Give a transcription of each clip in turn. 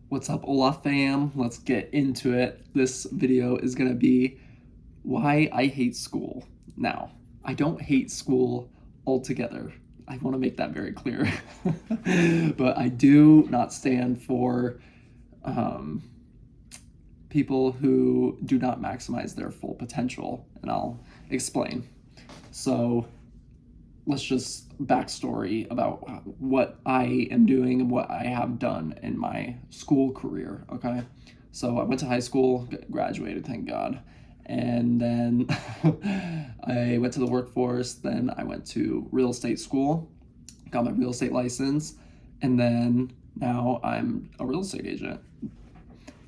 What's up, Olaf fam? Let's get into it. This video is gonna be why I hate school. Now, I don't hate school altogether. I want to make that very clear. But I do not stand for um, people who do not maximize their full potential, and I'll explain. So, let's just backstory about what I am doing and what I have done in my school career. Okay, so I went to high school, graduated, thank God, and then I went to the workforce. Then I went to real estate school, got my real estate license, and then now I'm a real estate agent.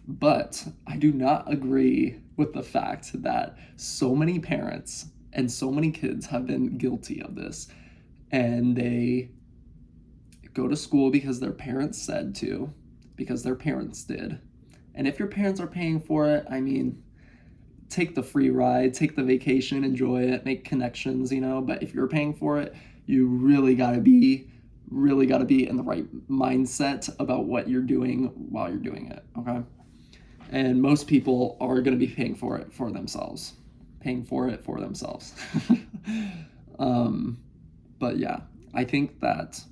But I do not agree with the fact that so many parents and so many kids have been guilty of this, and they go to school because their parents said to, because their parents did. And if your parents are paying for it, I mean, take the free ride, take the vacation, enjoy it, make connections, But if you're paying for it, you really got to be in the right mindset about what you're doing while you're doing it, okay? And most people are going to be paying for it for themselves. But yeah, I think that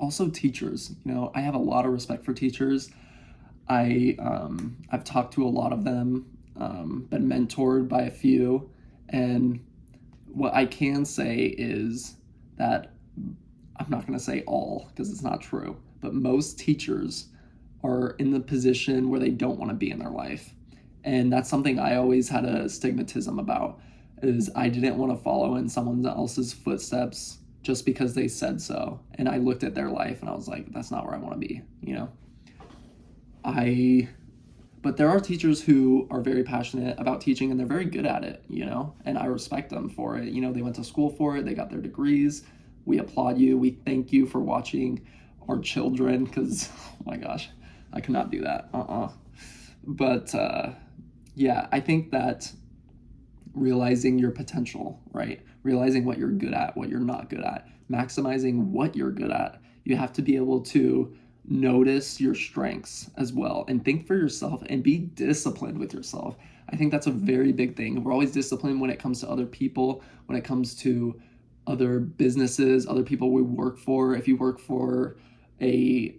also teachers, I have a lot of respect for teachers. I've talked to a lot of them, been mentored by a few, and what I can say is that I'm not going to say all because it's not true, but most teachers are in the position where they don't want to be in their life. And that's something I always had a stigmatism about, is I didn't want to follow in someone else's footsteps just because they said so. And I looked at their life and I was like, that's not where I want to be. But there are teachers who are very passionate about teaching and they're very good at it, and I respect them for it. They went to school for it, they got their degrees. We applaud you. We thank you for watching our children, because, oh my gosh, I cannot do that. But yeah, I think that realizing your potential, right? Realizing what you're good at, what you're not good at, maximizing what you're good at. You have to be able to notice your strengths as well and think for yourself and be disciplined with yourself. I think that's a very big thing. We're always disciplined when it comes to other people, when it comes to other businesses, other people we work for. If you work for a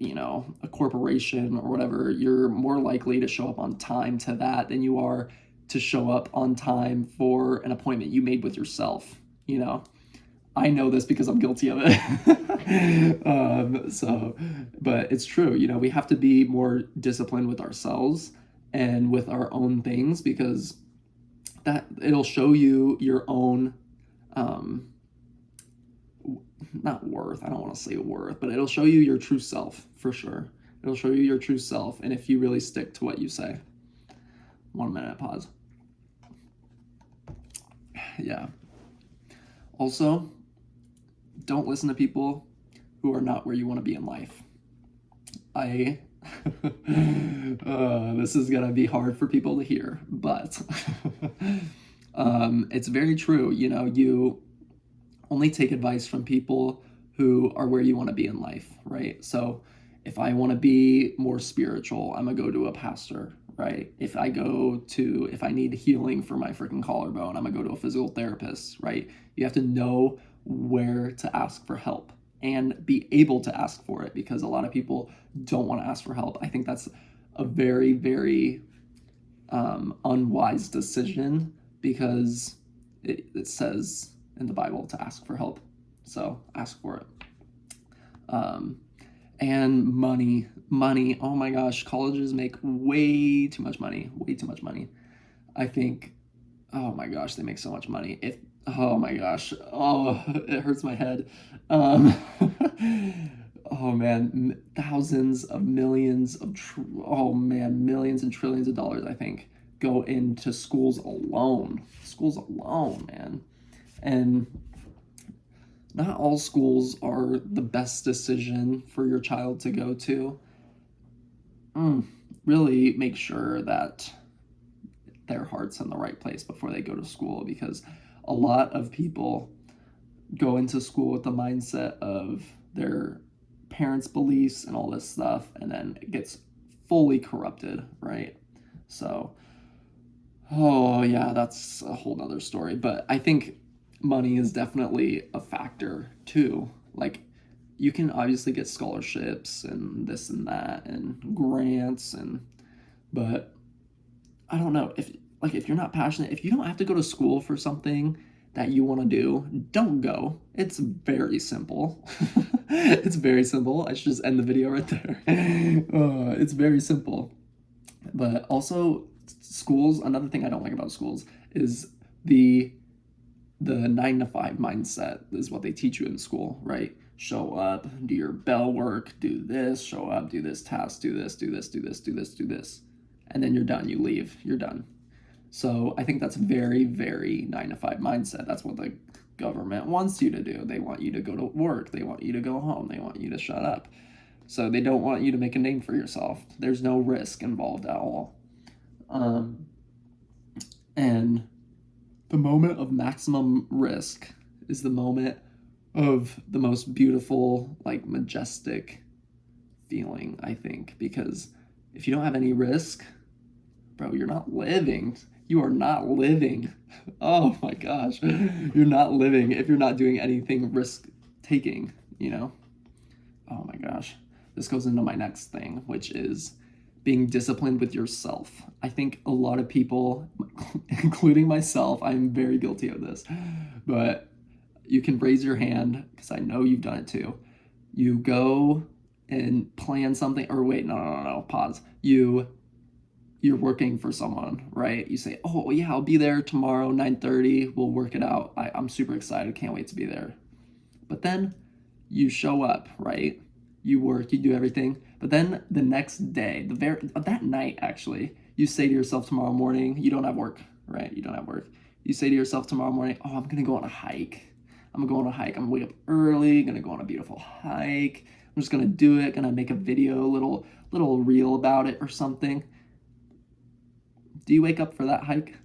corporation or whatever, you're more likely to show up on time to that than you are to show up on time for an appointment you made with yourself. I know this because I'm guilty of it. But it's true. We have to be more disciplined with ourselves and with our own things, because that it'll show you your own, not worth. I don't want to say worth, but it'll show you your true self for sure. It'll show you your true self, and if you really stick to what you say. 1 minute, pause. Yeah. Also, don't listen to people who are not where you want to be in life. This is gonna be hard for people to hear, but it's very true. You only take advice from people who are where you want to be in life, right? So if I want to be more spiritual, I'm gonna go to a pastor, right? If I need healing for my freaking collarbone, I'm gonna go to a physical therapist, right? You have to know where to ask for help and be able to ask for it, because a lot of people don't want to ask for help. I think that's a very, very unwise decision, because it says in the Bible to ask for help. So ask for it. And money. Oh my gosh, colleges make way too much money. I think, oh my gosh, they make so much money. Oh my gosh, it hurts my head. Oh man, thousands of millions of, millions and trillions of dollars, I think, go into schools alone, man. And not all schools are the best decision for your child to go to. Really make sure that their heart's in the right place before they go to school, because a lot of people go into school with the mindset of their parents' beliefs and all this stuff, and then it gets fully corrupted, right? So, oh yeah, that's a whole nother story. But I think money is definitely a factor too. Like, you can obviously get scholarships and this and that and grants and, but I don't know if you're not passionate, if you don't have to go to school for something that you want to do, don't go. It's very simple. It's very simple. I should just end the video right there. It's very simple. But also, schools, another thing I don't like about schools is the 9 to 5 mindset is what they teach you in school, right? Show up, do your bell work, do this, show up, do this task, do this, do this, do this, do this, do this. And then you're done. You leave. You're done. So I think that's very, very 9 to 5 mindset. That's what the government wants you to do. They want you to go to work. They want you to go home. They want you to shut up. So they don't want you to make a name for yourself. There's no risk involved at all. And the moment of maximum risk is the moment of the most beautiful, like majestic feeling, I think, because if you don't have any risk, bro, you're not living. You are not living. Oh my gosh. You're not living if you're not doing anything risk taking, you know? Oh my gosh. This goes into my next thing, which is being disciplined with yourself. I think a lot of people, including myself, I'm very guilty of this, but you can raise your hand because I know you've done it too. You go and plan something, or wait, no, pause. You're working for someone, right? You say, oh yeah, I'll be there tomorrow, 9:30. We'll work it out. I'm super excited. Can't wait to be there. But then you show up, right? You work, you do everything. But then the next day, that night actually, you say to yourself tomorrow morning, you don't have work, right? You don't have work. You say to yourself tomorrow morning, oh, I'm gonna go on a hike. I'm gonna go on a hike. I'm gonna wake up early, gonna go on a beautiful hike. I'm just gonna do it, gonna make a video, little reel about it or something. Do you wake up for that hike?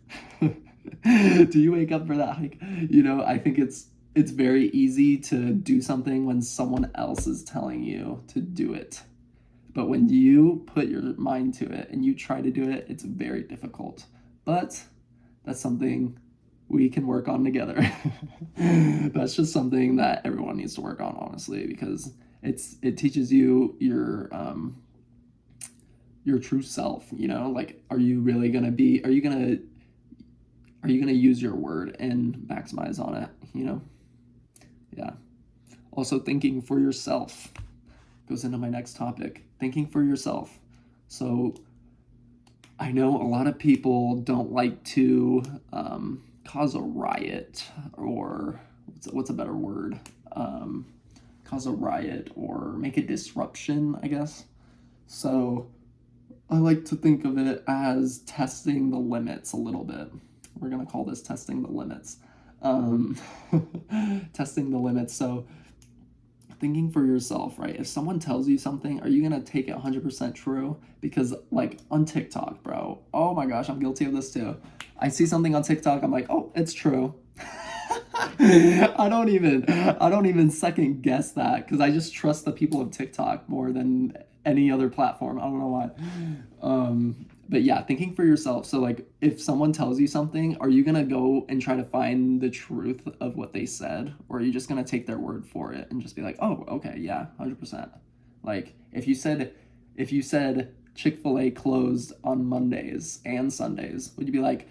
Do you wake up for that hike? You know, I think it's very easy to do something when someone else is telling you to do it. But when you put your mind to it and you try to do it, it's very difficult. But that's something we can work on together. That's just something that everyone needs to work on, honestly, because it teaches you your true self, you know? Like, are you gonna use your word and maximize on it, you know? Yeah. Also, thinking for yourself goes into my next topic. Thinking for yourself. So I know a lot of people don't like to cause a riot, or what's a better word? Cause a riot or make a disruption, I guess. So I like to think of it as testing the limits a little bit. We're going to call this testing the limits. Testing the limits. So thinking for yourself, right? If someone tells you something, are you going to take it 100% true? Because like on TikTok, bro, oh my gosh, I'm guilty of this too. I see something on TikTok, I'm like, oh, it's true. I don't even second guess that because I just trust the people of TikTok more than any other platform. I don't know why. But yeah, thinking for yourself. So like if someone tells you something, are you gonna go and try to find the truth of what they said? Or are you just gonna take their word for it and just be like, oh, okay, yeah, 100%. Like if you said Chick-fil-A closed on Mondays and Sundays, would you be like,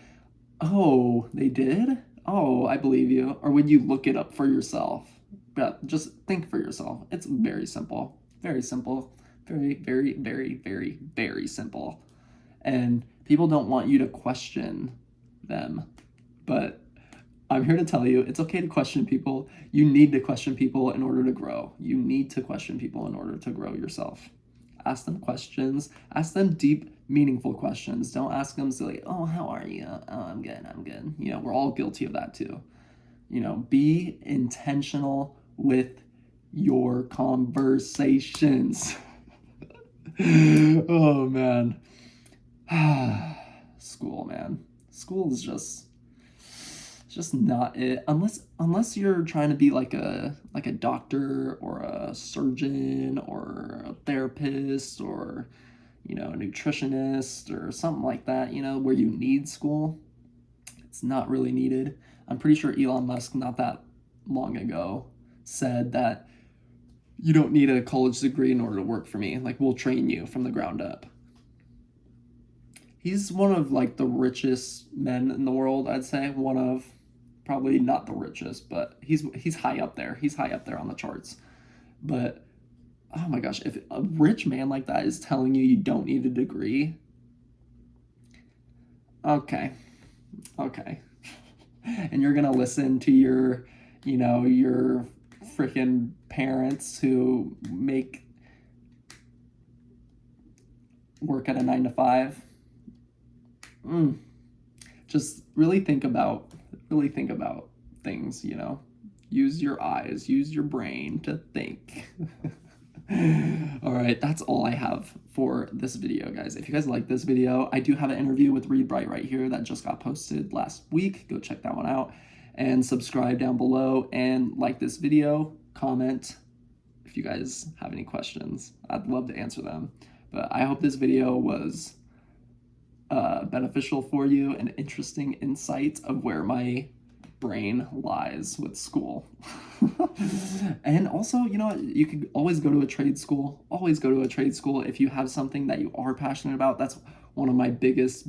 oh, they did? Oh, I believe you. Or would you look it up for yourself? But just think for yourself. It's very simple. Very simple. Very, very, very, very, very simple. And people don't want you to question them. But I'm here to tell you, it's okay to question people. You need to question people in order to grow. You need to question people in order to grow yourself. Ask them questions. Ask them deep, meaningful questions. Don't ask them silly, oh, how are you? Oh, I'm good. You know, we're all guilty of that too. You know, be intentional with your conversations. Oh, man. School, man. School is just not it, unless you're trying to be like a doctor or a surgeon or a therapist or a nutritionist or something like that, where you need school. It's not really needed. I'm pretty sure Elon Musk, not that long ago, said that you don't need a college degree in order to work for me. Like, we'll train you from the ground up. He's one of like the richest men in the world, I'd say. One of, probably not the richest, but he's high up there. He's high up there on the charts. But oh my gosh, if a rich man like that is telling you don't need a degree, okay. Okay. And you're gonna listen to your freaking parents who work at a 9 to 5. Just really think about things, use your eyes, use your brain to think. All right, that's all I have for this video, guys. If you guys like this video, I do have an interview with Read Bright right here that just got posted last week. Go check that one out and subscribe down below and like this video, comment if you guys have any questions. I'd love to answer them. But I hope this video was beneficial for you, an interesting insight of where my brain lies with school. And also, you could always go to a trade school. Always go to a trade school if you have something that you are passionate about. That's one of my biggest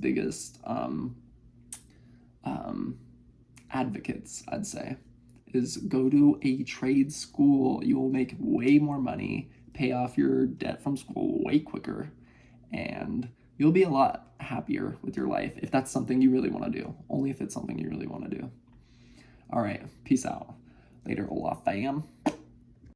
advocates, I'd say, is go to a trade school. You will make way more money, pay off your debt from school way quicker, and you'll be a lot happier with your life if that's something you really want to do. Only if it's something you really want to do. All right, peace out. Later, Olaf fam.